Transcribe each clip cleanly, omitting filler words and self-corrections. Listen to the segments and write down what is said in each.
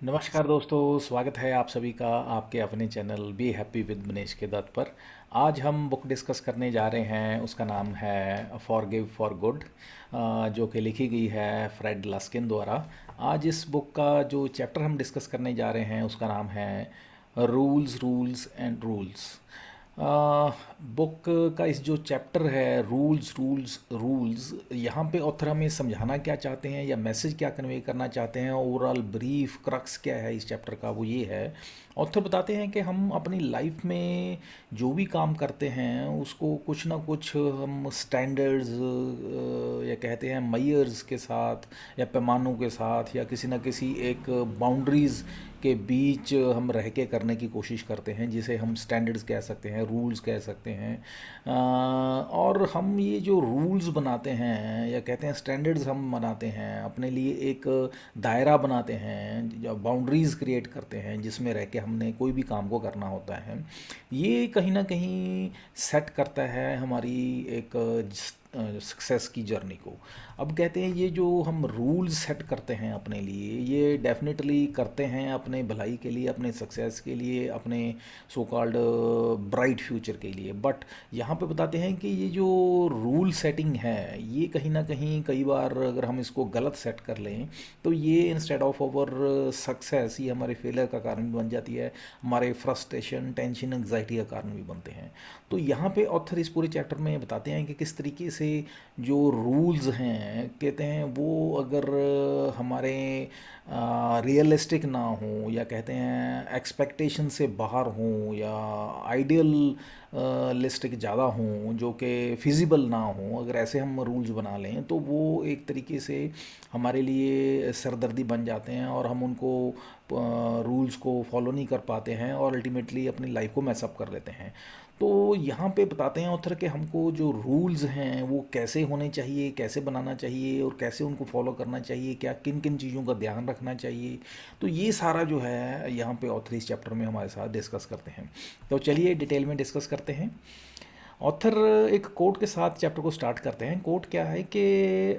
नमस्कार दोस्तों, स्वागत है आप सभी का आपके अपने channel be happy with Manish के दत्त पर। आज हम बुक डिस्कस करने जा रहे हैं। उसका नाम है फॉरगिव फॉर गुड, जो कि लिखी गई है फ्रेड लस्किन द्वारा। आज इस बुक का जो चैप्टर हम डिस्कस करने जा रहे हैं उसका नाम है rules rules and rules. Book का इस जो चैप्टर है रूल्स रूल्स रूल्स, यहाँ पे ऑथर हमें समझाना क्या चाहते हैं या मैसेज क्या कन्वे करना चाहते हैं, ओवरऑल ब्रीफ क्रक्स क्या है इस चैप्टर का, वो ये है। ऑथर बताते हैं कि हम अपनी लाइफ में जो भी काम करते हैं उसको कुछ ना कुछ हम स्टैंडर्ड्स या कहते हैं मयर्स के साथ या पैमानों के साथ या किसी ना किसी एक बाउंड्रीज़ के बीच हम रह के करने की कोशिश करते हैं, जिसे हम स्टैंडर्ड्स कह सकते हैं, रूल्स कह सकते हैं। और हम ये जो रूल्स बनाते हैं या कहते हैं स्टैंडर्ड्स हम बनाते हैं, अपने लिए एक दायरा बनाते हैं, जो बाउंड्रीज़ क्रिएट करते हैं जिसमें रह के हमने कोई भी काम को करना होता है। ये कहीं ना कहीं सेट करता है हमारी एक सक्सेस की जर्नी को। अब कहते हैं ये जो हम रूल्स सेट करते हैं अपने लिए, ये डेफिनेटली करते हैं अपने भलाई के लिए, अपने सक्सेस के लिए, अपने सो कॉल्ड ब्राइट फ्यूचर के लिए। बट यहाँ पे बताते हैं कि ये जो रूल सेटिंग है ये कहीं ना कहीं कई बार अगर हम इसको गलत सेट कर लें तो ये इंस्टेड ऑफ अवर सक्सेस ये हमारे फेलियर का कारण भी बन जाती है, हमारे फ्रस्ट्रेशन टेंशन एंग्जाइटी का कारण भी बनते हैं। तो यहाँ पे ऑथर इस पूरे चैप्टर में बताते हैं कि किस तरीके से जो रूल्स हैं कहते हैं वो अगर हमारे रियलिस्टिक ना हो या कहते हैं एक्सपेक्टेशन से बाहर हों या आइडियल लिस्टिक ज़्यादा हों जो कि फिजिबल ना हो, अगर ऐसे हम रूल्स बना लें तो वो एक तरीके से हमारे लिए सरदर्दी बन जाते हैं और हम उनको रूल्स को फॉलो नहीं कर पाते हैं और अल्टीमेटली अपनी लाइफ को मैसअप कर लेते हैं। तो यहाँ पे बताते हैं ऑथर के हमको जो रूल्स हैं वो कैसे होने चाहिए, कैसे बनाना चाहिए और कैसे उनको फॉलो करना चाहिए, क्या किन किन चीज़ों का ध्यान रखना चाहिए। तो ये सारा जो है यहाँ पे ऑथर इस चैप्टर में हमारे साथ डिस्कस करते हैं। तो चलिए डिटेल में डिस्कस करते हैं। ऑथर एक कोट के साथ चैप्टर को स्टार्ट करते हैं। कोट क्या है कि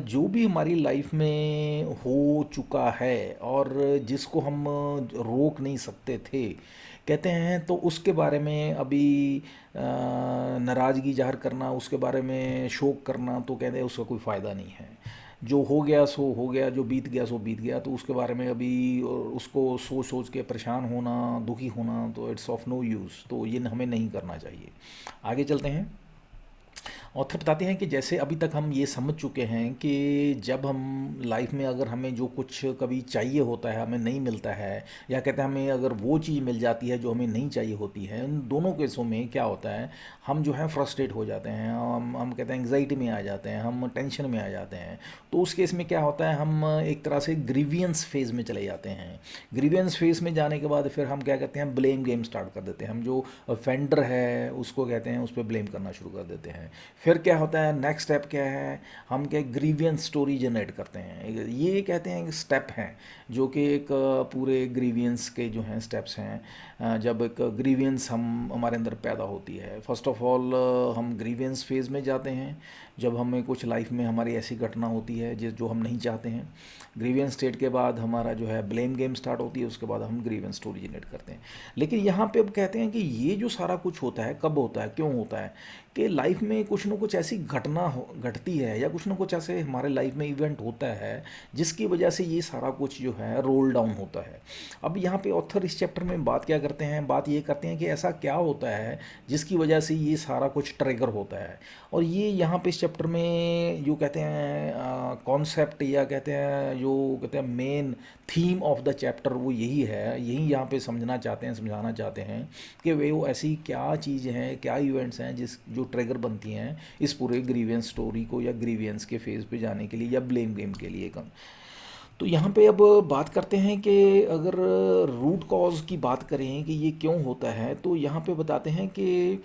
जो भी हमारी लाइफ में हो चुका है और जिसको हम रोक नहीं सकते थे कहते हैं, तो उसके बारे में अभी नाराज़गी ज़ाहिर करना, उसके बारे में शोक करना, तो कहते हैं उसका कोई फ़ायदा नहीं है। जो हो गया सो हो गया, जो बीत गया सो बीत गया, तो उसके बारे में अभी उसको सोच सोच के परेशान होना, दुखी होना, तो इट्स ऑफ नो यूज़, तो ये हमें नहीं करना चाहिए। आगे चलते हैं। ऑथर बताते हैं कि जैसे अभी तक हम ये समझ चुके हैं कि जब हम लाइफ में अगर हमें जो कुछ कभी चाहिए होता है हमें नहीं मिलता है, या कहते हैं हमें अगर वो चीज़ मिल जाती है जो हमें नहीं चाहिए होती है, उन दोनों केसों में क्या होता है, हम जो है फ्रस्ट्रेट हो जाते हैं, हम कहते हैं एंग्जाइटी में आ जाते हैं, हम टेंशन में आ जाते हैं। तो उस केस में क्या होता है, हम एक तरह से ग्रीवियंस फेज़ में चले जाते हैं। ग्रीवियंस फेज़ में जाने के बाद फिर हम क्या कहते हैं, ब्लेम गेम स्टार्ट कर देते हैं। हम जो ऑफेंडर है उसको कहते हैं उस पर ब्लेम करना शुरू कर देते हैं। फिर क्या होता है, नेक्स्ट स्टेप क्या है, हम क्या ग्रीवियंस स्टोरी जनरेट करते हैं। ये कहते हैं कि स्टेप हैं जो कि एक पूरे ग्रीवियंस के जो हैं स्टेप्स हैं। जब एक ग्रीवियंस हम हमारे अंदर पैदा होती है, फर्स्ट ऑफ ऑल हम ग्रीवियंस फेज़ में जाते हैं जब हमें कुछ लाइफ में हमारी ऐसी घटना होती है जिस जो हम नहीं चाहते हैं। ग्रीवियंस स्टेट के बाद हमारा जो है ब्लेम गेम स्टार्ट होती है, उसके बाद हम ग्रीवियंस स्टोरी जनरेट करते हैं। लेकिन यहाँ पे अब कहते हैं कि ये जो सारा कुछ होता है कब होता है, क्यों होता है, कि लाइफ में कुछ ना कुछ ऐसी घटना घटती है या कुछ ना कुछ ऐसे हमारे लाइफ में इवेंट होता है जिसकी वजह से ये सारा कुछ जो है रोल डाउन होता है। अब यहाँ पे ऑथर इस चैप्टर में बात क्या करते हैं, बात ये करते हैं कि ऐसा क्या होता है जिसकी वजह से ये सारा कुछ ट्रिगर होता है। और ये यहाँ पे इस चैप्टर में जो कहते हैं कॉन्सेप्ट या कहते हैं जो कहते हैं main theme of the chapter वो यही है, यही यहाँ पे समझना चाहते हैं, समझाना चाहते हैं कि वे वो ऐसी क्या चीज़ हैं, क्या इवेंट्स हैं जिस जो ट्रिगर बनती हैं इस पूरे ग्रीवियंस स्टोरी को या ग्रीवियंस के फेज़ पे जाने के लिए या ब्लेम गेम के लिए कम। तो यहाँ पे अब बात करते हैं कि अगर रूट कॉज की बात करें कि ये क्यों होता है, तो यहाँ पे बताते हैं कि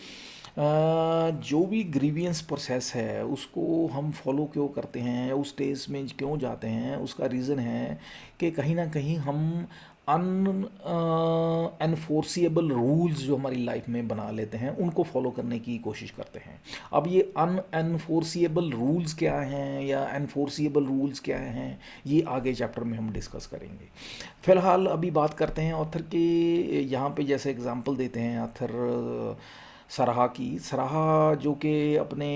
जो भी ग्रीवियंस प्रोसेस है उसको हम फॉलो क्यों करते हैं, उस स्टेज में क्यों जाते हैं, उसका रीज़न है कि कहीं ना कहीं हम अन एनफोर्सिएबल रूल्स जो हमारी लाइफ में बना लेते हैं उनको फॉलो करने की कोशिश करते हैं। अब ये अन एनफोर्सिएबल रूल्स क्या हैं या एनफोर्सिएबल रूल्स क्या हैं, ये आगे चैप्टर में हम डिस्कस करेंगे। फिलहाल अभी बात करते हैं ऑथर के। यहाँ पे जैसे एग्जांपल देते हैं ऑथर सराहा की। सराहा जो कि अपने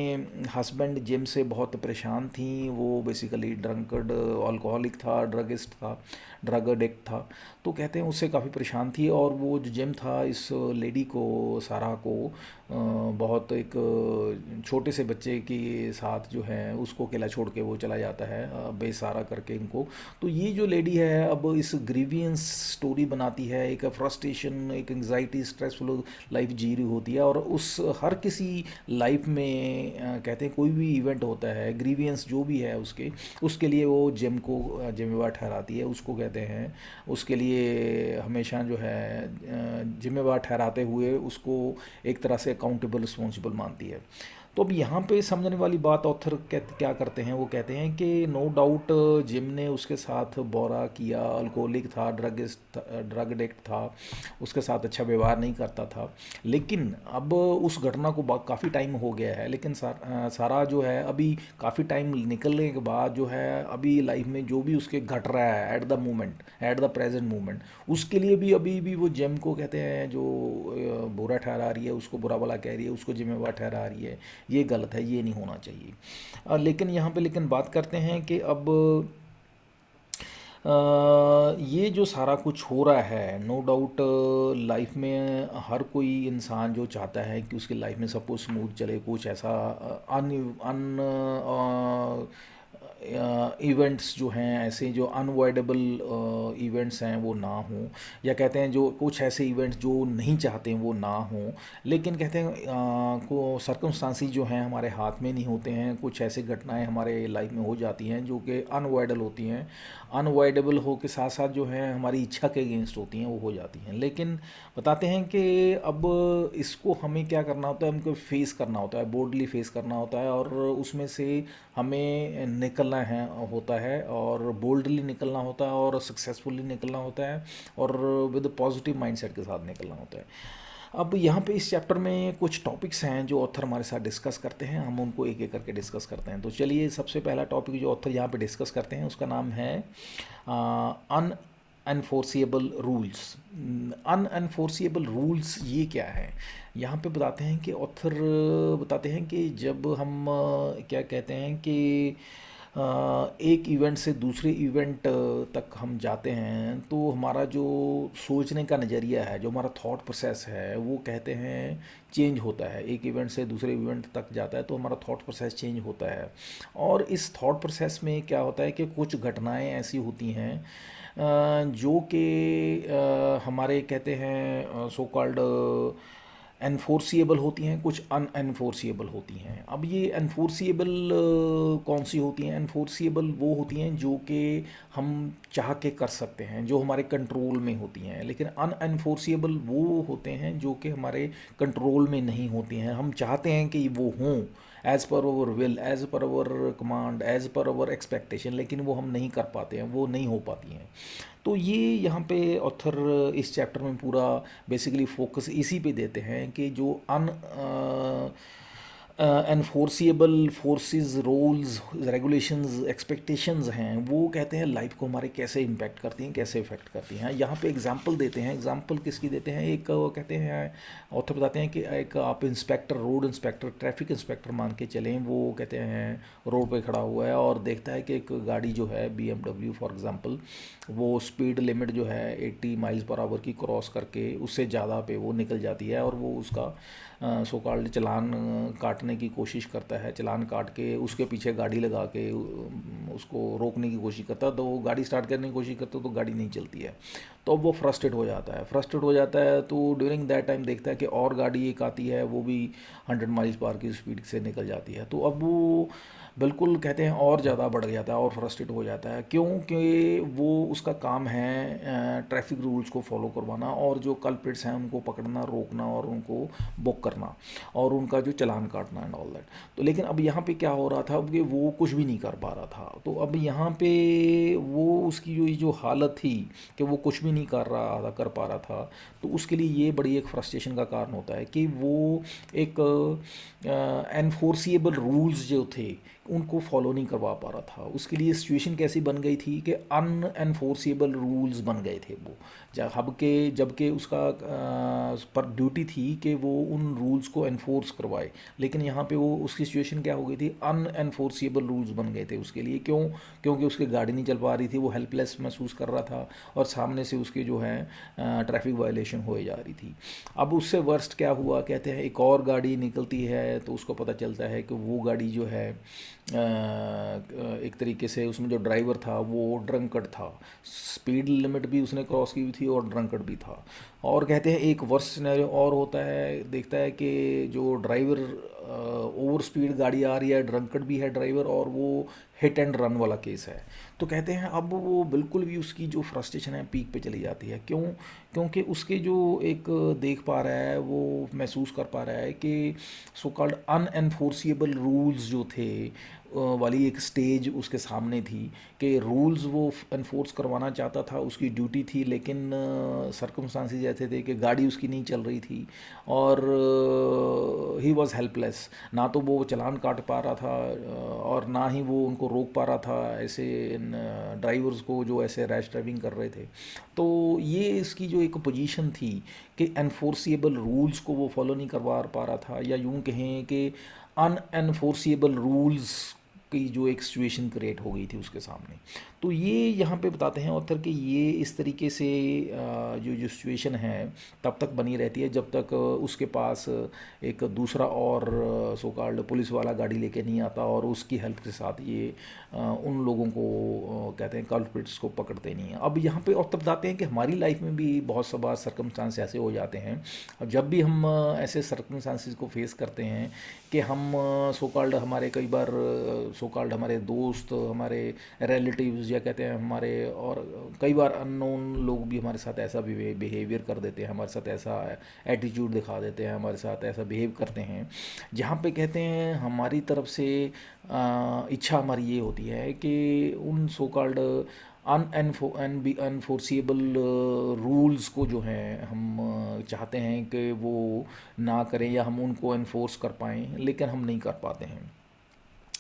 हस्बैंड जिम से बहुत परेशान थी, वो बेसिकली ड्रंकर्ड अल्कोहलिक था, ड्रगिस्ट था, ड्रग एडिक्ट था। तो कहते हैं उससे काफ़ी परेशान थी, और वो जो जिम था इस लेडी को, सारा को बहुत एक छोटे से बच्चे के साथ जो है उसको अकेला छोड़ के वो चला जाता है, बेसहारा करके इनको। तो ये जो लेडी है अब इस ग्रीवियंस स्टोरी बनाती है, एक फ्रस्ट्रेशन, एक एंग्जाइटी, स्ट्रेसफुल लाइफ जी रही होती है, और उस हर किसी लाइफ में कहते हैं कोई भी इवेंट होता है, ग्रीवियंस जो भी है उसके लिए वो जिम को जिम्मेवार ठहराती है, उसको कहते हैं, उसके लिए हमेशा जो है जिम्मेवार ठहराते हुए उसको एक तरह से अकाउंटेबल, रिस्पॉन्सिबल मानती है। तो अब यहाँ पे समझने वाली बात ऑथर क्या करते हैं, वो कहते हैं कि नो डाउट जिम ने उसके साथ बुरा किया, अल्कोहलिक था, ड्रग एडिक्ट था, उसके साथ अच्छा व्यवहार नहीं करता था। लेकिन अब उस घटना को काफ़ी टाइम हो गया है, लेकिन सारा जो है अभी काफ़ी टाइम निकलने के बाद जो है अभी लाइफ में जो भी उसके घट रहा है at the moment, at the present moment, उसके लिए भी अभी भी वो जिम को कहते हैं जो बुरा ठहरा रही है, उसको बुरा भला कह रही है, उसको जिम्मेवार ठहरा रही है। ये गलत है, ये नहीं होना चाहिए। लेकिन यहाँ पे बात करते हैं कि अब ये जो सारा कुछ हो रहा है, नो डाउट लाइफ में हर कोई इंसान जो चाहता है कि उसकी लाइफ में सब कुछ स्मूथ चले, कुछ ऐसा अन अन इवेंट्स जो हैं, ऐसे जो अनअवॉइडेबल इवेंट्स हैं वो ना हों, या कहते हैं जो कुछ ऐसे इवेंट्स जो नहीं चाहते हैं वो ना हों। लेकिन कहते हैं को सर्कमस्टांसिस जो हैं हमारे हाथ में नहीं होते हैं, कुछ ऐसी घटनाएं हमारे लाइफ में हो जाती हैं जो कि अनअवॉइडेबल होती हैं, अनअवॉइडेबल हो के साथ साथ जो है हमारी इच्छा के अगेंस्ट होती हैं, वो हो जाती हैं। लेकिन बताते हैं कि अब इसको हमें क्या करना होता है, हमको फेस करना होता है, बोल्डली फेस करना होता है, और उसमें से हमें निकलना है होता है, और बोल्डली निकलना होता है, और सक्सेसफुली निकलना होता है, और विद पॉजिटिव माइंडसेट के साथ निकलना होता है। अब यहाँ पे इस चैप्टर में कुछ टॉपिक्स हैं जो ऑथर हमारे साथ डिस्कस करते हैं, हम उनको एक एक करके डिस्कस करते हैं। तो चलिए, सबसे पहला टॉपिक जो ऑथर यहाँ पे डिस्कस करते हैं उसका नाम है अन अनफोर्सिएबल रूल्स। अनएनफोर्सिएबल रूल्स ये क्या है, यहाँ पे बताते हैं कि ऑथर बताते हैं कि जब हम क्या कहते हैं कि एक इवेंट से दूसरे इवेंट तक हम जाते हैं, तो हमारा जो सोचने का नज़रिया है, जो हमारा थॉट प्रोसेस है, वो कहते हैं चेंज होता है। एक इवेंट से दूसरे इवेंट तक जाता है तो हमारा थॉट प्रोसेस चेंज होता है, और इस थॉट प्रोसेस में क्या होता है कि कुछ घटनाएं ऐसी होती हैं जो कि हमारे कहते हैं सो कॉल्ड एनफोर्सिएबल होती हैं, कुछ अनएनफोर्सिएबल होती हैं। अब ये एनफोर्सिएबल कौन सी होती हैं? एनफोर्सिएबल वो होती हैं जो कि हम चाह के कर सकते हैं, जो हमारे कंट्रोल में होती हैं। लेकिन अनएनफोर्सिएबल वो होते हैं जो कि हमारे कंट्रोल में नहीं होती हैं, हम चाहते हैं कि वो हों as per our will, as per our command, as per our expectation, लेकिन वो हम नहीं कर पाते हैं, वो नहीं हो पाती हैं। तो ये यहाँ पे ऑथर इस चैप्टर में पूरा बेसिकली फोकस इसी पे देते हैं कि जो enforceable forces, roles, regulations, expectations हैं, वो कहते हैं लाइफ को हमारे कैसे इम्पैक्ट करती हैं, कैसे इफेक्ट करती हैं। यहाँ पे एग्जांपल देते हैं। एग्जांपल किसकी देते हैं? एक वो कहते हैं, ऑथर बताते हैं कि एक आप inspector, road inspector, traffic inspector मान के चलें, वो कहते हैं रोड पे खड़ा हुआ है और देखता है कि एक गाड़ी जो है BMW फॉर एग्जांपल, वो स्पीड लिमिट जो है 80 माइल्स पर आवर की क्रॉस करके उससे ज़्यादा पे वो निकल जाती है, और वो उसका सो कॉल्ड चलान काटने की कोशिश करता है। चलान काट के उसके पीछे गाड़ी लगा के उसको रोकने की कोशिश करता है, तो वो गाड़ी स्टार्ट करने की कोशिश करता है तो गाड़ी नहीं चलती है। तो अब वो फ्रस्ट्रेट हो जाता है। फ्रस्ट्रेट हो जाता है तो ड्यूरिंग दैट टाइम देखता है कि और गाड़ी एक आती है, वो भी 100 माइल्स पर आवर की स्पीड से निकल जाती है। तो अब वो बिल्कुल कहते हैं और ज़्यादा बढ़ जाता है और फ्रस्ट्रेट हो जाता है, क्योंकि वो उसका काम है ट्रैफिक रूल्स को फॉलो करवाना और जो कल्प्रिट्स हैं उनको पकड़ना, रोकना और उनको बुक करना और उनका जो चालान काटना एंड ऑल दैट। तो लेकिन अब यहाँ पे क्या हो रहा था कि वो कुछ भी नहीं कर पा रहा था। तो अब यहाँ पे वो उसकी जो हालत थी कि वो कुछ भी नहीं कर पा रहा था, तो उसके लिए ये बड़ी एक फ्रस्ट्रेशन का कारण होता है कि वो एक एनफोर्सिएबल रूल्स जो थे उनको फॉलो नहीं करवा पा रहा था। उसके लिए सिचुएशन कैसी बन गई थी कि अनएनफोर्सिएबल रूल्स बन गए थे वो, जबकि उसका पर ड्यूटी थी कि वो उन रूल्स को एनफोर्स करवाए, लेकिन यहाँ पे वो उसकी सिचुएशन क्या हो गई थी, अनएनफोर्सिएबल रूल्स बन गए थे उसके लिए। क्यों? क्योंकि उसकी गाड़ी नहीं चल पा रही थी, वो हेल्पलेस महसूस कर रहा था और सामने से उसके जो है ट्रैफिक वायलेशन होए जा रही थी। अब उससे वर्स्ट क्या हुआ, कहते हैं एक और गाड़ी निकलती है तो उसको पता चलता है कि वो गाड़ी जो है एक तरीके से उसमें जो ड्राइवर था वो ड्रंकड था, स्पीड लिमिट भी उसने क्रॉस की हुई थी और ड्रंकड भी था। और कहते हैं एक वर्स्ट सिनेरियो और होता है, देखता है कि जो ड्राइवर ओवर स्पीड गाड़ी आ रही है, ड्रंकड भी है ड्राइवर और वो हिट एंड रन वाला केस है। तो कहते हैं अब वो बिल्कुल भी उसकी जो फ्रस्ट्रेशन है पीक पे चली जाती है। क्यों? क्योंकि उसके जो एक देख पा रहा है, वो महसूस कर पा रहा है कि सो कॉल्ड अनएनफोर्सिएबल रूल्स जो थे वाली एक स्टेज उसके सामने थी कि रूल्स वो इन्फोर्स करवाना चाहता था, उसकी ड्यूटी थी, लेकिन सर्कमस्टांसेस ऐसे थे कि गाड़ी उसकी नहीं चल रही थी और ही वॉज हेल्पलेस। ना तो वो चालान काट पा रहा था और ना ही वो उनको रोक पा रहा था ऐसे ड्राइवर्स को जो ऐसे रैश ड्राइविंग कर रहे थे। तो ये इसकी जो एक पोजीशन थी कि एनफोर्सिएबल रूल्स को वो फॉलो नहीं करवा पा रहा था, या यूं कहें कि अनएनफोर्सिएबल रूल्स की जो एक सिचुएशन क्रिएट हो गई थी उसके सामने। तो ये यहाँ पे बताते हैं ऑथर कि ये इस तरीके से जो जो सिचुएशन है तब तक बनी रहती है जब तक उसके पास एक दूसरा और सो कॉल्ड पुलिस वाला गाड़ी लेके नहीं आता और उसकी हेल्प के साथ ये उन लोगों को कहते हैं कल्प्रिट्स को पकड़ते नहीं हैं। अब यहाँ पे ऑथर बताते हैं कि हमारी लाइफ में भी बहुत सा बार सर्कमस्टांस ऐसे हो जाते हैं, और जब भी हम ऐसे सर्कमस्टांसिस को फेस करते हैं कि हम सो कॉल्ड हमारे कई बार सो कॉल्ड हमारे दोस्त, हमारे रिलेटिव्स या कहते हैं हमारे, और कई बार अननोन लोग भी हमारे साथ ऐसा बिहेवियर कर देते हैं, हमारे साथ ऐसा एटीट्यूड दिखा देते हैं, हमारे साथ ऐसा बिहेव करते हैं जहाँ पे कहते हैं हमारी तरफ से इच्छा हमारी ये होती है कि उन सो कॉल्ड अनफोर्सिएबल रूल्स को जो है हम चाहते हैं कि वो ना करें या हम उनको इन्फोर्स कर पाएँ, लेकिन हम नहीं कर पाते हैं।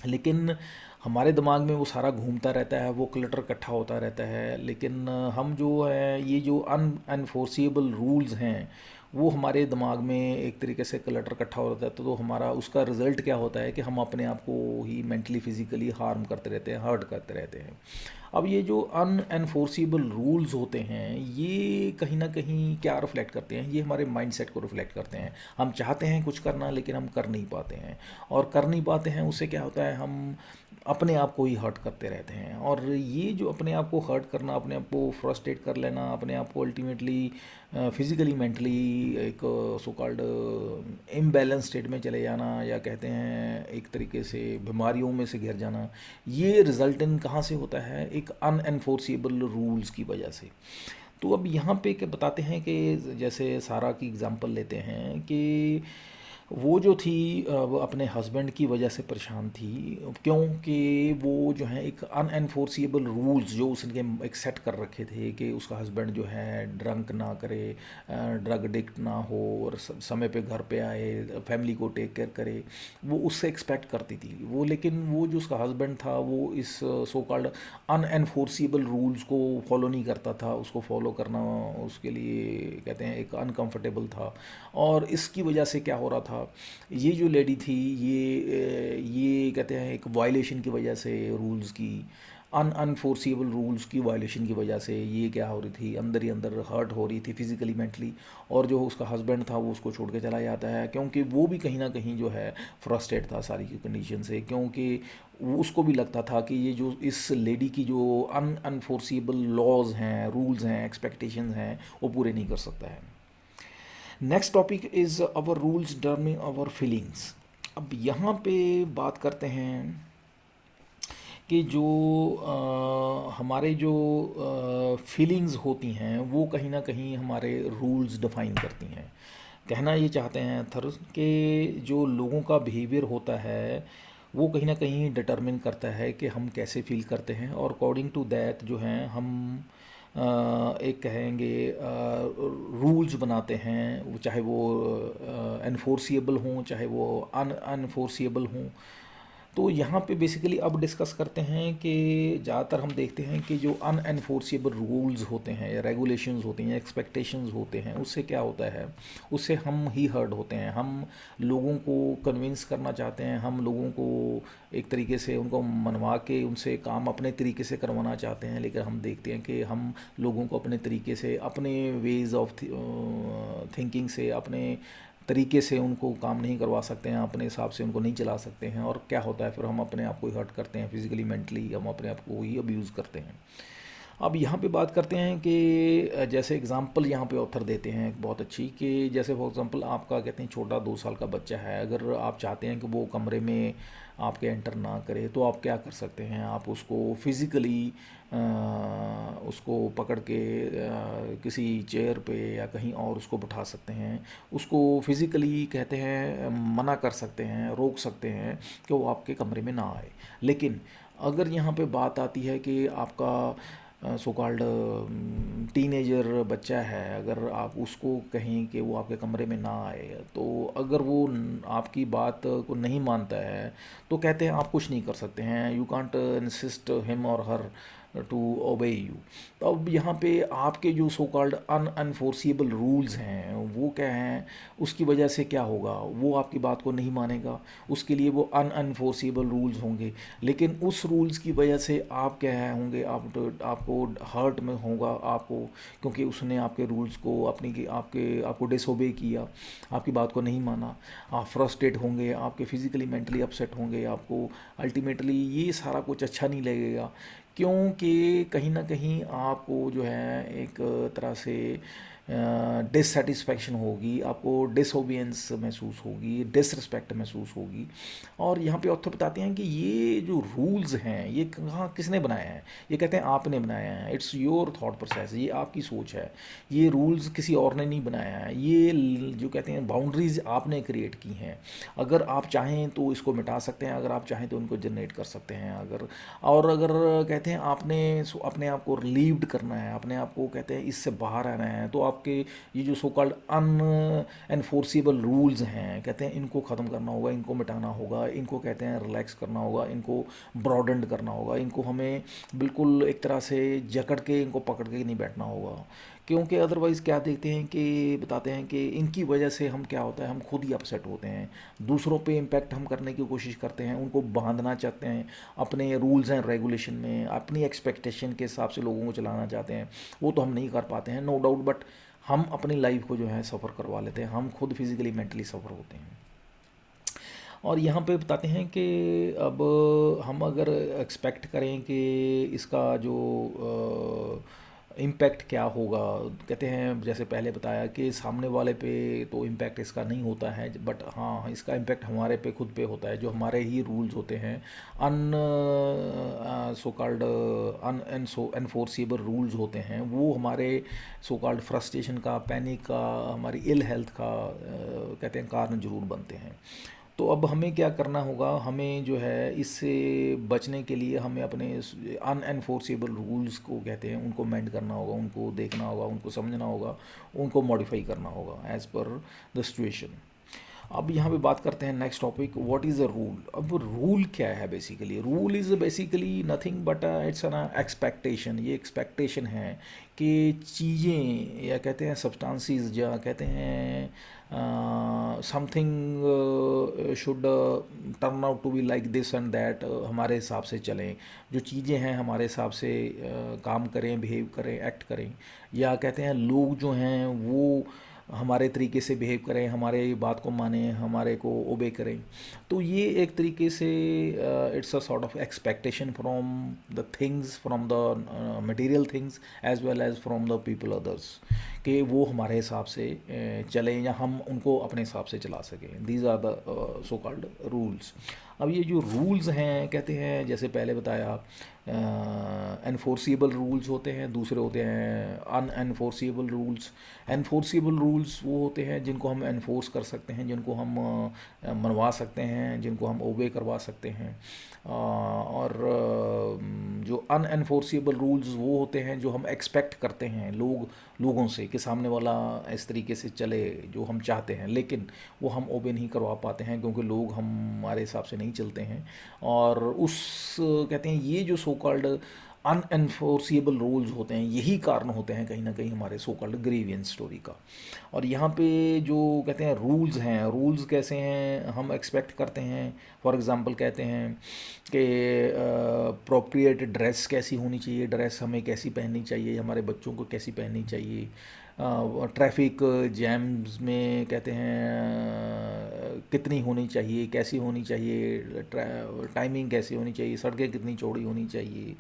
लेकिन हमारे दिमाग में वो सारा घूमता रहता है, वो क्लटर इकट्ठा होता रहता है, लेकिन हम जो है ये जो अनफोर्सिएबल रूल्स हैं वो हमारे दिमाग में एक तरीके से क्लटर इकट्ठा होता है। तो हमारा उसका रिज़ल्ट क्या होता है कि हम अपने आप को ही मेंटली फिजिकली हार्म करते रहते हैं, हर्ट करते रहते हैं। अब ये जो अनएनफोर्सिबल रूल्स होते हैं ये कहीं ना कहीं क्या रिफ्लेक्ट करते हैं, ये हमारे माइंडसेट को रिफ्लेक्ट करते हैं। हम चाहते हैं कुछ करना लेकिन हम कर नहीं पाते हैं, और कर नहीं पाते हैं उससे क्या होता है, हम अपने आप को ही हर्ट करते रहते हैं। और ये जो अपने आप को हर्ट करना, अपने आप को फ्रस्ट्रेट कर लेना, अपने आप को अल्टीमेटली फिज़िकली मेंटली एक सो कॉल्ड इम्बैलेंस स्टेट में चले जाना, या कहते हैं एक तरीके से बीमारियों में से घिर जाना, ये रिजल्ट इन कहाँ से होता है, एक अनएनफोर्सिबल रूल्स की वजह से। तो अब यहाँ पे क्या बताते हैं कि जैसे सारा की एग्ज़ाम्पल लेते हैं कि वो जो थी वो अपने हस्बैंड की वजह से परेशान थी। क्योंकि वो जो है एक अनएनफोर्सिएबल रूल्स जो उसने एक सेट कर रखे थे कि उसका हस्बैंड जो है ड्रंक ना करे, ड्रग एडिक्ट ना हो, और समय पे घर पे आए, फैमिली को टेक केयर करे, वो उससे एक्सपेक्ट करती थी वो। लेकिन वो जो उसका हस्बैंड था वो इस सो कॉल्ड अनएनफोर्सिएबल रूल्स को फॉलो नहीं करता था, उसको फॉलो करना उसके लिए कहते हैं एक अनकंफर्टेबल था। और इसकी वजह से क्या हो रहा था, ये जो लेडी थी ये कहते हैं एक वायलेशन की वजह से, रूल्स की अनफोर्सिएबल रूल्स की वायलेशन की वजह से ये क्या हो रही थी, अंदर ही अंदर हर्ट हो रही थी फिज़िकली मेंटली। और जो उसका हस्बैंड था वो उसको छोड़ के चला जाता है, क्योंकि वो भी कहीं ना कहीं जो है फ्रस्ट्रेट था सारी की कंडीशन से, क्योंकि उसको भी लगता था कि ये जो इस लेडी की जो अनफोर्सिएबल लॉज हैं, रूल्स हैं, एक्सपेक्टेशंस हैं, वो पूरे नहीं कर सकता है। Next topic is our rules determining our feelings. अब यहाँ पे बात करते हैं कि जो हमारे जो फीलिंग्स होती हैं वो कहीं ना कहीं हमारे रूल्स डिफाइन करती हैं। कहना ये चाहते हैं थर्स कि जो लोगों का बिहेवियर होता है वो कहीं ना कहीं डिटरमिन करता है कि हम कैसे फील करते हैं, और अकॉर्डिंग टू दैट जो हैं हम एक कहेंगे रूल्स बनाते हैं, चाहे वो एनफोर्सिएबल हों चाहे वो अनफोर्सिएबल हों। तो यहाँ पे बेसिकली अब डिस्कस करते हैं कि ज़्यादातर हम देखते हैं कि जो अनएनफोर्सिएबल रूल्स होते हैं या रेगुलेशंस होती हैं, एक्सपेक्टेशंस होते हैं, उससे क्या होता है, उससे हम ही हर्ट होते हैं। हम लोगों को कन्विंस करना चाहते हैं, हम लोगों को एक तरीके से उनको मनवा के उनसे काम अपने तरीके से करवाना चाहते हैं, लेकिन हम देखते हैं कि हम लोगों को अपने तरीके से, अपने वेज ऑफ थिंकिंग से, अपने तरीके से उनको काम नहीं करवा सकते हैं, अपने हिसाब से उनको नहीं चला सकते हैं, और क्या होता है फिर हम अपने आप को ही हर्ट करते हैं, फिजिकली मेंटली हम अपने आप को ही अब्यूज़ करते हैं। अब यहाँ पे बात करते हैं कि जैसे एग्ज़ाम्पल यहाँ पे ऑथर देते हैं एक बहुत अच्छी, कि जैसे फॉर एग्ज़ाम्पल आपका कहते हैं छोटा 2 साल का बच्चा है, अगर आप चाहते हैं कि वो कमरे में आपके एंटर ना करे तो आप क्या कर सकते हैं, आप उसको फिज़िकली उसको पकड़ के किसी चेयर पे या कहीं और उसको बिठा सकते हैं, उसको फिज़िकली कहते हैं मना कर सकते हैं, रोक सकते हैं कि वो आपके कमरे में ना आए। लेकिन अगर यहाँ पे बात आती है कि आपका सो कॉल्ड टीनेजर बच्चा है, अगर आप उसको कहें कि वो आपके कमरे में ना आए, तो अगर वो आपकी बात को नहीं मानता है तो कहते हैं आप कुछ नहीं कर सकते हैं, यू कांट इंसिस्ट हिम और हर टू ओबे यू। तो अब यहाँ पे आपके जो सो कॉल्ड अनफोर्सिएबल रूल्स हैं वो क्या हैं, उसकी वजह से क्या होगा, वो आपकी बात को नहीं मानेगा, उसके लिए वो अनफोर्सिएबल रूल्स होंगे। लेकिन उस रूल्स की वजह से आप क्या है होंगे, आपको हर्ट में होगा आपको, क्योंकि उसने आपके रूल्स को आपको डिसोबे किया, आपकी बात को नहीं माना। आप फ्रस्ट्रेट होंगे, आपके फिज़िकली मेंटली अपसेट होंगे, आपको अल्टीमेटली ये सारा कुछ अच्छा नहीं लगेगा, क्योंकि कहीं ना कहीं आपको जो है एक तरह से डिससेटिस्फैक्शन होगी, आपको डिसोबियंस महसूस होगी, डिसरिस्पेक्ट महसूस होगी। और यहाँ पे ऑथर बताते हैं कि ये जो रूल्स हैं ये कहाँ किसने बनाए हैं, ये कहते हैं आपने बनाया है, इट्स योर थॉट प्रोसेस, ये आपकी सोच है, ये रूल्स किसी और ने नहीं बनाया है, ये जो कहते हैं बाउंड्रीज आपने क्रिएट की हैं। अगर आप चाहें तो इसको मिटा सकते हैं, अगर आप चाहें तो उनको जनरेट कर सकते हैं। अगर कहते हैं आपने अपने आप को रिलीव्ड करना है, अपने आप को कहते हैं इससे बाहर आना है, तो आपके ये जो सो कॉल्ड एनफोर्सिबल रूल्स हैं कहते हैं इनको ख़त्म करना होगा, इनको मिटाना होगा, इनको कहते हैं रिलैक्स करना होगा, इनको ब्रॉडेंड करना होगा, इनको हमें बिल्कुल एक तरह से जकड़ के इनको पकड़ के नहीं बैठना होगा। क्योंकि अदरवाइज़ क्या देखते हैं कि बताते हैं कि इनकी वजह से हम क्या होता है, हम खुद ही अपसेट होते हैं, दूसरों पे इम्पैक्ट हम करने की कोशिश करते हैं, उनको बांधना चाहते हैं अपने रूल्स एंड रेगुलेशन में, अपनी एक्सपेक्टेशन के हिसाब से लोगों को चलाना चाहते हैं। वो तो हम नहीं कर पाते हैं नो डाउट, बट हम अपनी लाइफ को जो है सफ़र करवा लेते हैं, हम खुद फिज़िकली मेंटली सफ़र होते हैं। और यहाँ पे बताते हैं कि अब हम अगर एक्सपेक्ट करें कि इसका जो इम्पैक्ट क्या होगा, कहते हैं जैसे पहले बताया कि सामने वाले पे तो इम्पैक्ट इसका नहीं होता है, बट हाँ इसका इम्पैक्ट हमारे पे खुद पे होता है, जो हमारे ही रूल्स होते हैं, अन सो कॉल्ड एनफोर्सिबल रूल्स होते हैं, वो हमारे सो कॉल्ड फ्रस्ट्रेशन का, पैनिक का, हमारी इल हेल्थ का कहते हैं कारण जरूर बनते हैं। तो अब हमें क्या करना होगा, हमें जो है इससे बचने के लिए हमें अपने अनएनफोर्सेबल रूल्स को कहते हैं उनको मेंड करना होगा, उनको देखना होगा, उनको समझना होगा, उनको मॉडिफाई करना होगा एज़ पर द सिचुएशन। अब यहाँ पे बात करते हैं next topic, what is a rule. अब रूल क्या है, basically rule is basically nothing but it's an expectation. ये एक्सपेक्टेशन है कि चीज़ें या कहते हैं सब्सटेंसेस या कहते हैं something should turn out to be like this and that, हमारे हिसाब से चलें, जो चीज़ें हैं हमारे हिसाब से काम करें, बिहेव करें, एक्ट करें, या कहते हैं लोग जो हैं वो हमारे तरीके से बिहेव करें, हमारे बात को माने, हमारे को ओबे करें। तो ये एक तरीके से it's a sort of expectation from the things, from the material things as well as from the people others, कि वो हमारे हिसाब से चलें या हम उनको अपने हिसाब से चला सकें। These are the so called rules. अब ये जो रूल्स हैं, कहते हैं जैसे पहले बताया, एनफोर्सिबल रूल्स होते हैं, दूसरे होते हैं अनएनफोर्सिबल रूल्स। एनफोर्सिबल रूल्स वो होते हैं जिनको हम एनफोर्स कर सकते हैं, जिनको हम मनवा सकते हैं, जिनको हम ओबे करवा सकते हैं। और जो अनएनफोर्सिबल रूल्स वो होते हैं जो हम एक्सपेक्ट करते हैं लोगों से कि सामने वाला इस तरीके से चले जो हम चाहते हैं, लेकिन वो हम ओबे नहीं करवा पाते हैं क्योंकि लोग हमारे हिसाब से नहीं चलते हैं। और उस कहते हैं ये जो सो कॉल्ड अनएनफोर्सिबल रूल्स होते हैं, यही कारण होते हैं कहीं ना कहीं हमारे सो कॉल्ड ग्रीवियंस स्टोरी का। और यहाँ पे जो कहते हैं रूल्स हैं, रूल्स कैसे हैं, हम एक्सपेक्ट करते हैं, फॉर एग्ज़ाम्पल कहते हैं कि प्रोप्रिएट ड्रेस कैसी होनी चाहिए, ड्रेस हमें कैसी पहननी चाहिए, हमारे बच्चों को कैसी पहननी चाहिए। ट्रैफिक जैम्स में कहते हैं कितनी होनी चाहिए, कैसी होनी चाहिए, टाइमिंग कैसी होनी चाहिए, सड़कें कितनी चौड़ी होनी चाहिए।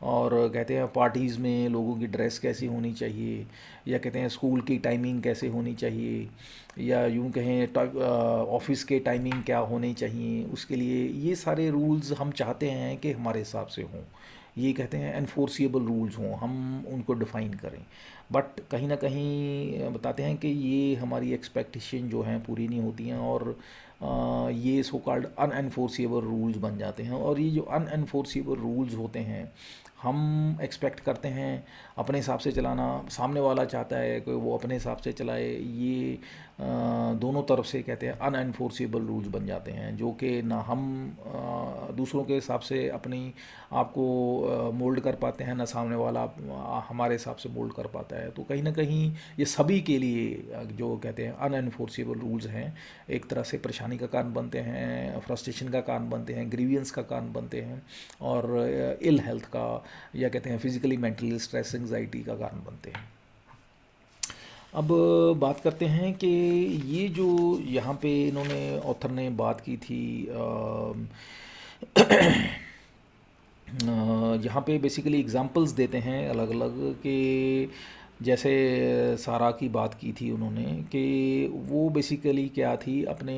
और कहते हैं पार्टीज़ में लोगों की ड्रेस कैसी होनी चाहिए, या कहते हैं स्कूल की टाइमिंग कैसे होनी चाहिए, या यूं कहें ऑफिस के टाइमिंग क्या होनी चाहिए। उसके लिए ये सारे रूल्स हम चाहते हैं कि हमारे हिसाब से हों, ये कहते हैं एनफोर्सिएबल रूल्स हों, हम उनको डिफ़ाइन करें। बट कहीं ना कहीं बताते हैं कि ये हमारी एक्सपेक्टेशन जो हैं पूरी नहीं होती हैं, और ये सो कॉल्ड अनएनफोर्सिएबल रूल्स बन जाते हैं। और ये जो अनएनफोर्सिएबल रूल्स होते हैं, हम एक्सपेक्ट करते हैं अपने हिसाब से चलाना, सामने वाला चाहता है कि वो अपने हिसाब से चलाए, ये दोनों तरफ से कहते हैं अनएनफोर्सिबल रूल्स बन जाते हैं, जो कि ना हम दूसरों के हिसाब से अपनी आप को मोल्ड कर पाते हैं, ना सामने वाला हमारे हिसाब से मोल्ड कर पाता है। तो कहीं ना कहीं ये सभी के लिए जो कहते हैं अनएनफोर्सिबल रूल्स हैं, एक तरह से परेशानी का कारण बनते हैं, फ्रस्ट्रेशन का कारण बनते हैं, ग्रीवियंस का कारण बनते हैं, और इल हेल्थ का या कहते हैं फिजिकली मेंटली स्ट्रेस एंग्जाइटी का कारण बनते हैं। अब बात करते हैं कि ये जो यहाँ पे इन्होंने ऑथर ने बात की थी, यहाँ पे बेसिकली एग्जांपल्स देते हैं अलग अलग कि जैसे सारा की बात की थी उन्होंने कि वो बेसिकली क्या थी, अपने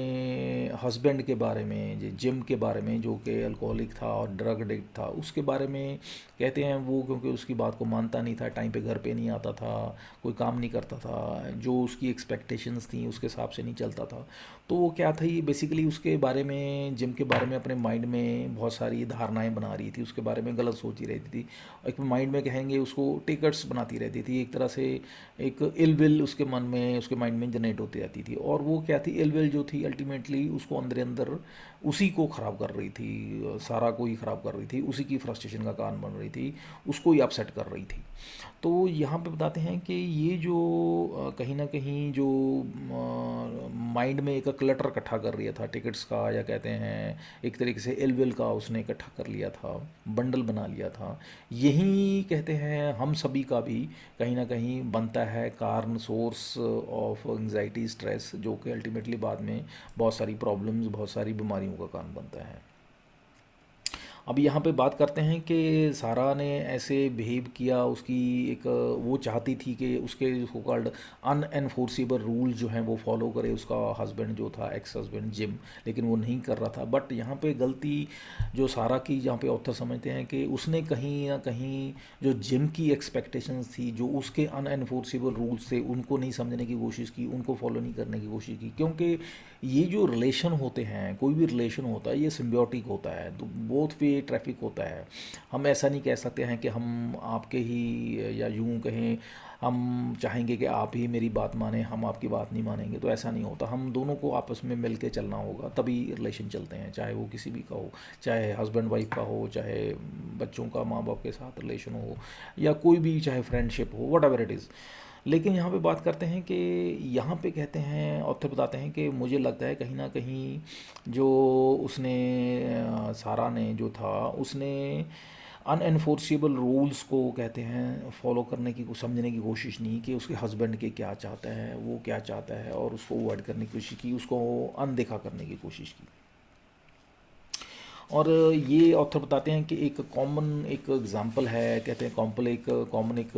हस्बैंड के बारे में, जिम के बारे में, जो कि अल्कोहलिक था और ड्रग एडिक्ट था, उसके बारे में कहते हैं वो क्योंकि उसकी बात को मानता नहीं था, टाइम पे घर पे नहीं आता था, कोई काम नहीं करता था, जो उसकी एक्सपेक्टेशंस थी उसके हिसाब से नहीं चलता था। तो वो क्या थी बेसिकली उसके बारे में, जिम के बारे में अपने माइंड में बहुत सारी धारणाएं बना रही थी, उसके बारे में गलत सोच ही रहती थी, एक माइंड में कहेंगे उसको टिकट्स बनाती रहती थी, एक तरह से एक इल विल उसके मन में, उसके माइंड में जनरेट होती रहती थी। और वो क्या थी, इल विल जो थी अल्टीमेटली उसको अंदर अंदर उसी को ख़राब कर रही थी, सारा को ही ख़राब कर रही थी, उसी की फ्रस्ट्रेशन का कारण बन रही थी, उसको ही अपसेट कर रही थी। तो यहाँ पे बताते हैं कि ये जो कहीं ना कहीं जो माइंड में एक क्लटर इकट्ठा कर लिया था टिकट्स का, या कहते हैं एक तरीके से इलविल का उसने इकट्ठा कर लिया था, बंडल बना लिया था, यही कहते हैं हम सभी का भी कहीं ना कहीं बनता है कारण, सोर्स ऑफ एंग्जाइटी स्ट्रेस, जो कि अल्टीमेटली बाद में बहुत सारी प्रॉब्लम्स, बहुत सारी बीमारियों का कारण बनता है। अब यहाँ पे बात करते हैं कि सारा ने ऐसे बिहेव किया, उसकी एक वो चाहती थी कि उसके सो कॉल्ड अनएनफोर्सिबल रूल जो हैं वो फॉलो करे उसका हस्बैंड जो था, एक्स हस्बैंड जिम, लेकिन वो नहीं कर रहा था। बट यहाँ पे गलती जो सारा की, जहाँ पे ऑथर समझते हैं कि उसने कहीं ना कहीं जो जिम की एक्सपेक्टेशंस थी, जो उसके अनएनफोर्सिबल रूल्स थे, उनको नहीं समझने की कोशिश की, उनको फॉलो नहीं करने की कोशिश की। क्योंकि ये जो रिलेशन होते हैं, कोई भी रिलेशन होता है ये सिम्बियोटिक होता है, तो बोथ वे ट्रैफिक होता है। हम ऐसा नहीं कह सकते हैं कि हम आपके ही, या यूं कहें हम चाहेंगे कि आप ही मेरी बात माने, हम आपकी बात नहीं मानेंगे, तो ऐसा नहीं होता। हम दोनों को आपस में मिल के चलना होगा, तभी रिलेशन चलते हैं, चाहे वो किसी भी का हो, चाहे हस्बैंड वाइफ का हो, चाहे बच्चों का माँ बाप के साथ रिलेशन हो, या कोई भी चाहे फ्रेंडशिप हो, वट एवर इट इज़। लेकिन यहाँ पे बात करते हैं कि यहाँ पे कहते हैं, ऑथर बताते हैं कि मुझे लगता है कहीं ना कहीं जो उसने सारा ने जो था उसने अनएनफोर्सेबल रूल्स को कहते हैं फॉलो करने की, समझने की कोशिश नहीं कि उसके हस्बैंड के क्या चाहता है, वो क्या चाहता है, और उसको अवॉइड करने की कोशिश की, उसको अनदेखा करने की कोशिश की। और ये ऑथर बताते हैं कि एक कॉमन एक एग्जांपल है, कहते हैं कॉमन एक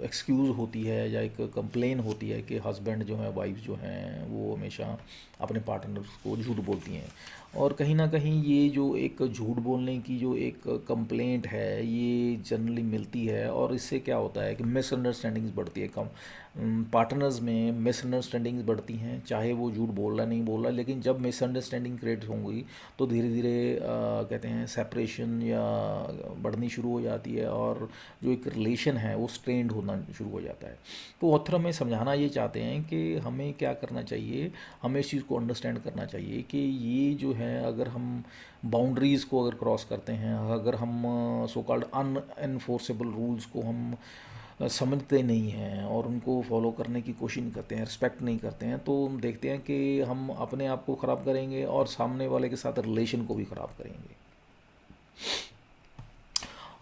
एक्सक्यूज़ होती है या एक कंप्लेन होती है कि हस्बैंड जो है, वाइफ जो हैं, वो हमेशा अपने पार्टनर्स को झूठ बोलती हैं। और कहीं ना कहीं ये जो एक झूठ बोलने की जो एक कंप्लेंट है, ये जनरली मिलती है, और इससे क्या होता है कि मिसअंडरस्टैंडिंग्स बढ़ती है। कम पार्टनर्स में मिसअंडरस्टैंडिंग्स बढ़ती हैं, चाहे वो झूठ बोल रहा नहीं बोल रहा, लेकिन जब मिसअंडरस्टैंडिंग क्रिएट होंगी तो धीरे धीरे कहते हैं सेपरेशन या बढ़नी शुरू हो जाती है, और जो एक रिलेशन है वो स्ट्रेंड होना शुरू हो जाता है। तो ऑथर हमें समझाना ये चाहते हैं कि हमें क्या करना चाहिए, हमें इस चीज़ को अंडरस्टैंड करना चाहिए कि ये जो है, अगर हम बाउंड्रीज़ को अगर क्रॉस करते हैं, अगर हम सो कॉल्ड अनएनफोर्सेबल रूल्स को हम समझते नहीं हैं और उनको फॉलो करने की कोशिश नहीं करते हैं, रिस्पेक्ट नहीं करते हैं, तो हम देखते हैं कि हम अपने आप को ख़राब करेंगे और सामने वाले के साथ रिलेशन को भी ख़राब करेंगे।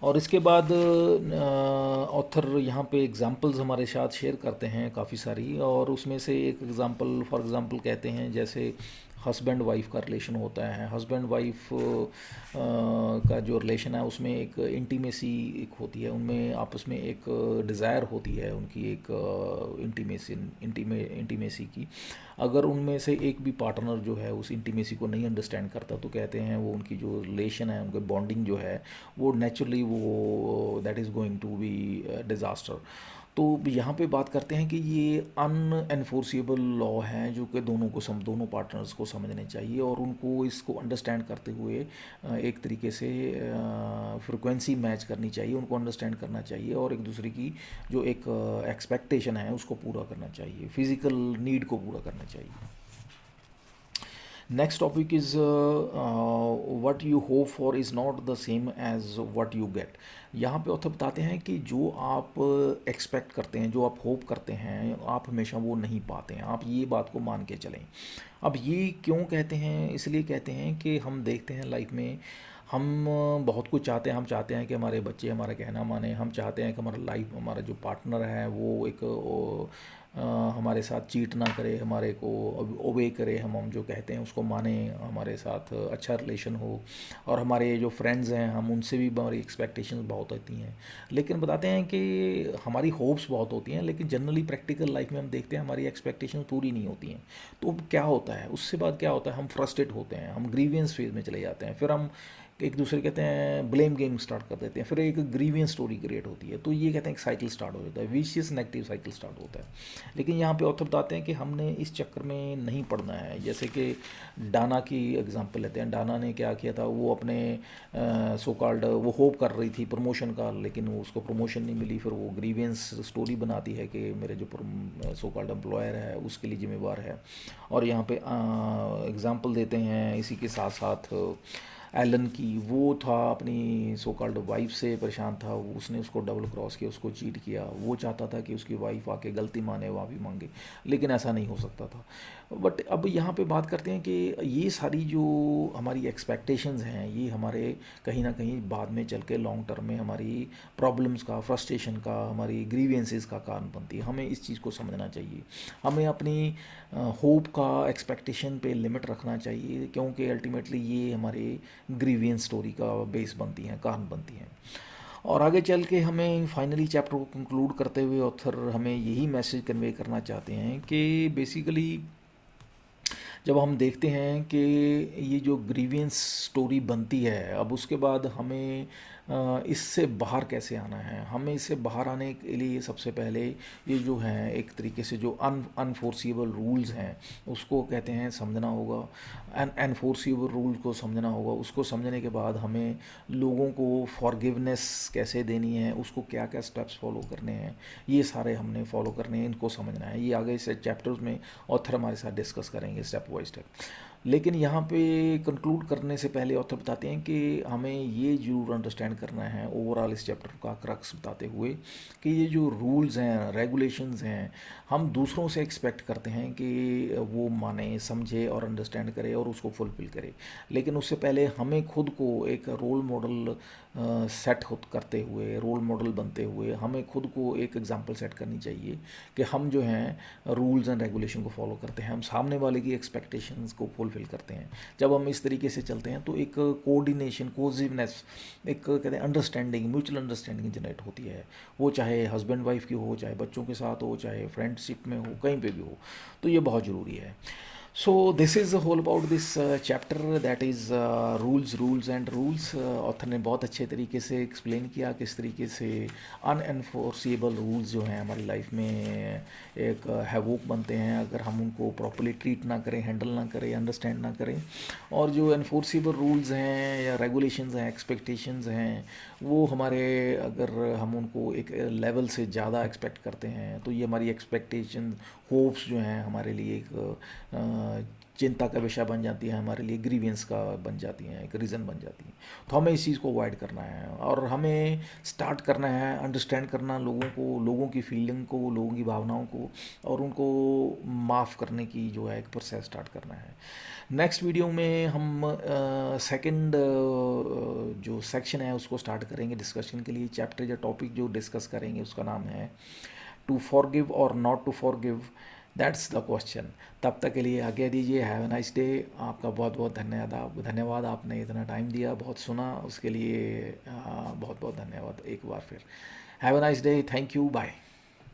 और इसके बाद ऑथर यहाँ पे एग्ज़ाम्पल्स हमारे साथ शेयर करते हैं काफ़ी सारी, और उसमें से एक एग्ज़ाम्पल फॉर एग्ज़ाम्पल कहते हैं, जैसे हस्बैंड वाइफ का रिलेशन होता है। हस्बैंड वाइफ का जो रिलेशन है उसमें एक इंटीमेसी एक होती है, उनमें आपस में एक डिज़ायर होती है, उनकी एक इंटीमेसी की। अगर उनमें से एक भी पार्टनर जो है उस इंटीमेसी को नहीं अंडरस्टैंड करता, तो कहते हैं वो उनकी जो रिलेशन है, उनकी बॉन्डिंग जो है, वो नेचुरली वो that is going to be disaster. तो यहाँ पे बात करते हैं कि ये अनएनफोर्सेबल लॉ हैं जो कि दोनों पार्टनर्स को समझने चाहिए, और उनको इसको अंडरस्टैंड करते हुए एक तरीके से फ्रिक्वेंसी मैच करनी चाहिए, उनको अंडरस्टैंड करना चाहिए, और एक दूसरे की जो एक एक्सपेक्टेशन है उसको पूरा करना चाहिए, फिज़िकल नीड को पूरा करना चाहिए। Next topic is what you hope for is not the same as what you get. यहाँ पे ऑथर बताते हैं कि जो आप एक्सपेक्ट करते हैं, जो आप होप करते हैं, आप हमेशा वो नहीं पाते हैं, आप ये बात को मान के चलें। अब ये क्यों कहते हैं? इसलिए कहते हैं कि हम देखते हैं लाइफ में, हम बहुत कुछ चाहते हैं। हम चाहते हैं कि हमारे बच्चे हमारा कहना माने, हम चाहते हैं कि हमारा जो पार्टनर है वो एक हमारे साथ चीट ना करे, हमारे को ओबे करे, हम जो कहते हैं उसको माने, हमारे साथ अच्छा रिलेशन हो, और हमारे जो फ्रेंड्स हैं हम उनसे भी हमारी एक्सपेक्टेशंस बहुत होती हैं। लेकिन बताते हैं कि हमारी होप्स बहुत होती हैं, लेकिन जनरली प्रैक्टिकल लाइफ में हम देखते हैं हमारी एक्सपेक्टेशंस पूरी नहीं होती हैं। तो क्या होता है उससे बाद, क्या होता है, हम फ्रस्ट्रेट होते हैं, हम ग्रीवियंस फेज में चले जाते हैं, फिर हम एक दूसरे कहते हैं ब्लेम गेम स्टार्ट कर देते हैं, फिर एक ग्रीवियंस स्टोरी क्रिएट होती है। तो ये कहते हैं एक साइकिल स्टार्ट हो जाता है, विशियस नेगेटिव साइकिल स्टार्ट होता है। लेकिन यहाँ पे ऑथर बताते हैं कि हमने इस चक्कर में नहीं पड़ना है। जैसे कि डाना की एग्जांपल लेते हैं। डाना ने क्या किया था, वो अपने सो कॉल्ड वो होप कर रही थी प्रमोशन का, लेकिन वो उसको प्रमोशन नहीं मिली। फिर वो ग्रीवियंस स्टोरी बनाती है कि मेरे जो सो कॉल्ड एम्प्लॉयर है उसके लिए जिम्मेवार है। और यहाँ पे एग्ज़ाम्पल देते हैं इसी के साथ साथ एलन की। वो था अपनी सो कॉल्ड वाइफ से परेशान था, उसने उसको डबल क्रॉस किया, उसको चीट किया। वो चाहता था कि उसकी वाइफ आके गलती माने, माफ़ी मांगे, लेकिन ऐसा नहीं हो सकता था। बट अब यहाँ पे बात करते हैं कि ये सारी जो हमारी एक्सपेक्टेशंस हैं, ये हमारे कहीं ना कहीं बाद में चल के लॉन्ग टर्म में हमारी प्रॉब्लम्स का, फ्रस्ट्रेशन का, हमारी ग्रीवियंसेस का कारण बनती है। हमें इस चीज़ को समझना चाहिए। हमें अपनी होप का, एक्सपेक्टेशन पे लिमिट रखना चाहिए, क्योंकि अल्टीमेटली ये हमारे ग्रीवियंस स्टोरी का बेस बनती हैं, कारण बनती हैं। और आगे चल के हमें फाइनली चैप्टर को कंक्लूड करते हुए ऑथर हमें यही मैसेज कन्वे करना चाहते हैं कि बेसिकली जब हम देखते हैं कि ये जो ग्रीवियंस स्टोरी बनती है, अब उसके बाद हमें इससे बाहर कैसे आना है। हमें इससे बाहर आने के लिए सबसे पहले ये जो है एक तरीके से जो अनफोर्सिबल रूल्स हैं उसको कहते हैं समझना होगा। अनफोर्सिबल रूल को समझना होगा। उसको समझने के बाद हमें लोगों को फॉरगिवनेस कैसे देनी है, उसको क्या क्या स्टेप्स फॉलो करने हैं, ये सारे हमने फॉलो करने हैं, इनको समझना है। ये आगे से चैप्टर्स में ऑथर हमारे साथ डिस्कस करेंगे स्टेप बाय स्टेप। लेकिन यहाँ पे कंक्लूड करने से पहले ऑथर बताते हैं कि हमें ये जरूर अंडरस्टैंड करना है ओवरऑल इस चैप्टर का क्रक्स बताते हुए कि ये जो रूल्स हैं रेगुलेशंस हैं हम दूसरों से एक्सपेक्ट करते हैं कि वो माने समझे और अंडरस्टैंड करे और उसको फुलफिल करे, लेकिन उससे पहले हमें खुद को एक रोल मॉडल सेट खुद करते हुए रोल मॉडल बनते हुए हमें खुद को एक एग्जांपल सेट करनी चाहिए कि हम जो हैं रूल्स एंड रेगुलेशन को फॉलो करते हैं, हम सामने वाले की एक्सपेक्टेशंस को फुलफिल करते हैं। जब हम इस तरीके से चलते हैं तो एक कोऑर्डिनेशन कोजिवनेस एक कहते हैं अंडरस्टैंडिंग म्यूचुअल अंडरस्टैंडिंग जनरेट होती है, वो चाहे हस्बैंड वाइफ की हो, चाहे बच्चों के साथ हो, चाहे फ्रेंडशिप में हो, कहीं पे भी हो। तो ये बहुत ज़रूरी है। So this is all about this chapter that is rules and rules। Author ने बहुत अच्छे तरीके से एक्सप्लेन किया किस तरीके से अनएनफोर्सेबल रूल्स जो हैं हमारी लाइफ में एक हैवोक बनते हैं अगर हम उनको प्रॉपरली ट्रीट ना करें, हैंडल ना करें, अंडरस्टैंड ना करें। और जो एनफोर्सेबल रूल्स हैं या रेगुलेशंस हैं, एक्सपेक्टेशंस हैं, वो हमारे अगर हम उनको एक लेवल से ज़्यादा एक्सपेक्ट करते हैं तो ये हमारी एक्सपेक्टेशन होप्स जो हैं हमारे लिए एक चिंता का विषय बन जाती है, हमारे लिए ग्रीवियंस का बन जाती हैं, एक रीज़न बन जाती हैं। तो हमें इस चीज़ को अवॉइड करना है और हमें स्टार्ट करना है अंडरस्टैंड करना लोगों को, लोगों की फीलिंग को, लोगों की भावनाओं को, और उनको माफ़ करने की जो है एक प्रोसेस स्टार्ट करना है। नेक्स्ट वीडियो में हम सेकंड जो सेक्शन है उसको स्टार्ट करेंगे डिस्कशन के लिए। चैप्टर या टॉपिक जो डिस्कस करेंगे उसका नाम है टू फॉरगिव और not to forgive, that's the question. तब तक के लिए आज्ञा दीजिए। Have a nice day. आपका बहुत बहुत धन्यवाद आपने इतना टाइम दिया, बहुत सुना, उसके लिए बहुत बहुत धन्यवाद एक बार फिर। Have a nice day. Thank you. Bye.